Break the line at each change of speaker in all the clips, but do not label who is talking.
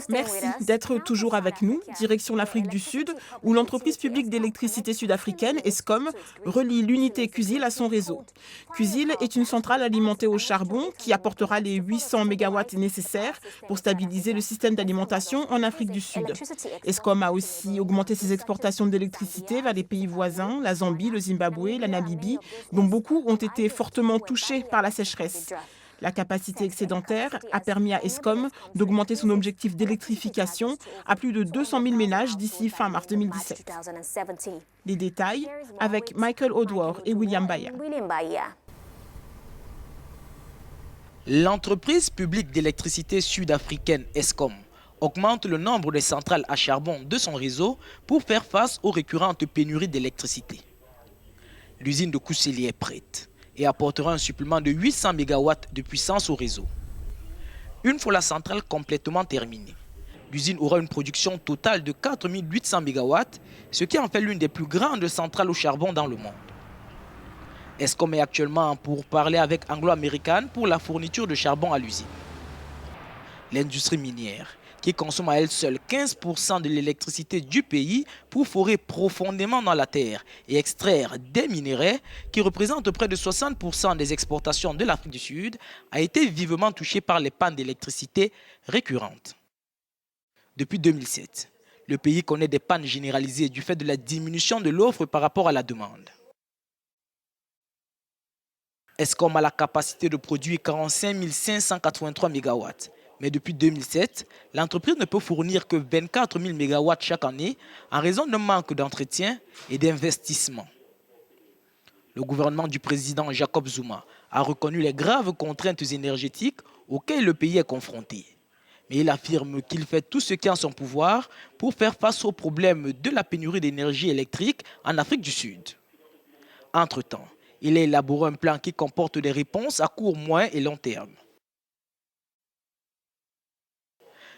Merci d'être toujours avec nous. Direction l'Afrique du Sud, où l'entreprise publique d'électricité sud-africaine, Eskom, relie l'unité Cusil à son réseau. Cusil est une centrale alimentée au charbon qui apportera les 800 MW nécessaires pour stabiliser le système d'alimentation en Afrique du Sud. Eskom a aussi augmenté ses exportations d'électricité vers les pays voisins, la Zambie, le Zimbabwe, la Namibie, dont beaucoup ont été fortement touchés par la sécheresse. La capacité excédentaire a permis à Eskom d'augmenter son objectif d'électrification à plus de 200 000 ménages d'ici fin mars 2017. Les détails avec Michael Odwar et William Baya.
L'entreprise publique d'électricité sud-africaine Eskom augmente le nombre de centrales à charbon de son réseau pour faire face aux récurrentes pénuries d'électricité. L'usine de Kusile est prête et apportera un supplément de 800 MW de puissance au réseau. Une fois la centrale complètement terminée, l'usine aura une production totale de 4 800 MW, ce qui en fait l'une des plus grandes centrales au charbon dans le monde. Eskom est actuellement en pourparlers avec Anglo American pour la fourniture de charbon à l'usine. L'industrie minière, qui consomme à elle seule 15% de l'électricité du pays pour forer profondément dans la terre et extraire des minerais qui représentent près de 60% des exportations de l'Afrique du Sud, a été vivement touchée par les pannes d'électricité récurrentes. Depuis 2007, le pays connaît des pannes généralisées du fait de la diminution de l'offre par rapport à la demande. Eskom a la capacité de produire 45 583 MW. Mais depuis 2007, l'entreprise ne peut fournir que 24 000 MW chaque année en raison d'un manque d'entretien et d'investissement. Le gouvernement du président Jacob Zuma a reconnu les graves contraintes énergétiques auxquelles le pays est confronté. Mais il affirme qu'il fait tout ce qui est en son pouvoir pour faire face aux problèmes de la pénurie d'énergie électrique en Afrique du Sud. Entre-temps, il a élaboré un plan qui comporte des réponses à court, moyen et long terme.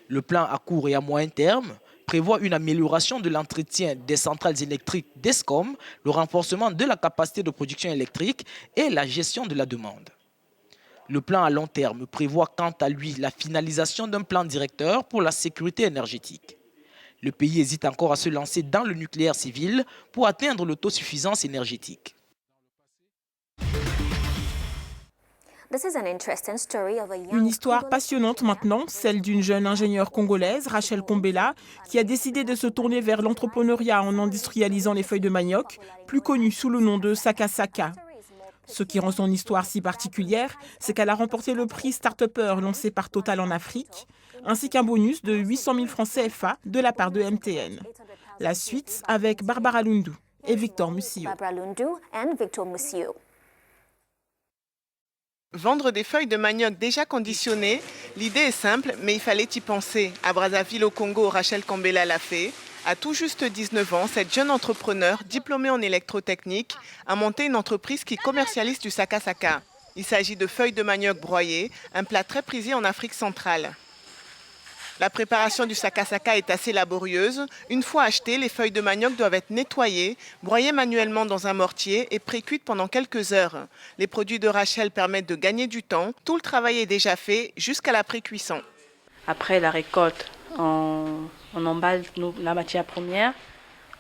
Le plan à court et à moyen terme prévoit une amélioration de l'entretien des centrales électriques d'Eskom, le renforcement de la capacité de production électrique et la gestion de la demande. Le plan à long terme prévoit quant à lui la finalisation d'un plan directeur pour la sécurité énergétique. Le pays hésite encore à se lancer dans le nucléaire civil pour atteindre l'autosuffisance énergétique.
Une histoire passionnante maintenant, celle d'une jeune ingénieure congolaise, Rachel Kombela, qui a décidé de se tourner vers l'entrepreneuriat en industrialisant les feuilles de manioc, plus connues sous le nom de Saka Saka. Ce qui rend son histoire si particulière, c'est qu'elle a remporté le prix Start-Upper lancé par Total en Afrique, ainsi qu'un bonus de 800 000 francs CFA de la part de MTN. La suite avec Barbara Lundu et Victor Musio.
Vendre des feuilles de manioc déjà conditionnées, l'idée est simple, mais il fallait y penser. À Brazzaville, au Congo, Rachel Kombela l'a fait. À tout juste 19 ans, cette jeune entrepreneur, diplômée en électrotechnique, a monté une entreprise qui commercialise du Saka Saka. Il s'agit de feuilles de manioc broyées, un plat très prisé en Afrique centrale. La préparation du Saka Saka est assez laborieuse. Une fois achetées, les feuilles de manioc doivent être nettoyées, broyées manuellement dans un mortier et pré-cuites pendant quelques heures. Les produits de Rachel permettent de gagner du temps. Tout le travail est déjà fait jusqu'à la pré-cuisson.
Après la récolte, on emballe la matière première,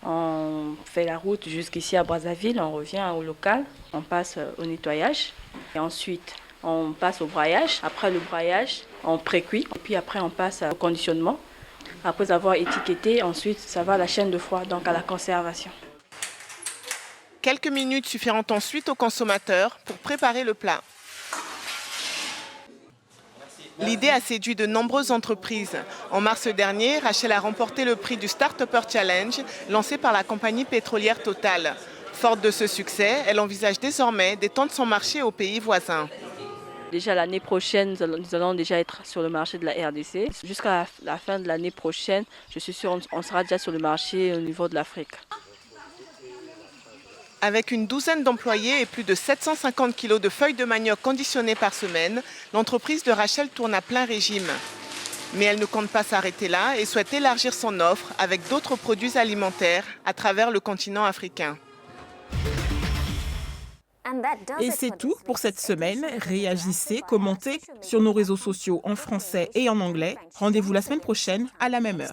on fait la route jusqu'ici à Brazzaville, on revient au local, on passe au nettoyage et ensuite on passe au broyage. Après le broyage, on pré-cuit et puis après on passe au conditionnement. Après avoir étiqueté, ensuite ça va à la chaîne de froid, donc à la conservation.
Quelques minutes suffiront ensuite aux consommateurs pour préparer le plat. L'idée a séduit de nombreuses entreprises. En mars dernier, Rachel a remporté le prix du Start-Upper Challenge lancé par la compagnie pétrolière Total. Forte de ce succès, elle envisage désormais d'étendre son marché aux pays voisins.
Déjà l'année prochaine, nous allons déjà être sur le marché de la RDC. Jusqu'à la fin de l'année prochaine, je suis sûre qu'on sera déjà sur le marché au niveau de l'Afrique.
Avec une douzaine d'employés et plus de 750 kg de feuilles de manioc conditionnées par semaine, l'entreprise de Rachel tourne à plein régime. Mais elle ne compte pas s'arrêter là et souhaite élargir son offre avec d'autres produits alimentaires à travers le continent africain.
Et c'est tout pour cette semaine. Réagissez, commentez sur nos réseaux sociaux en français et en anglais. Rendez-vous la semaine prochaine à la même heure.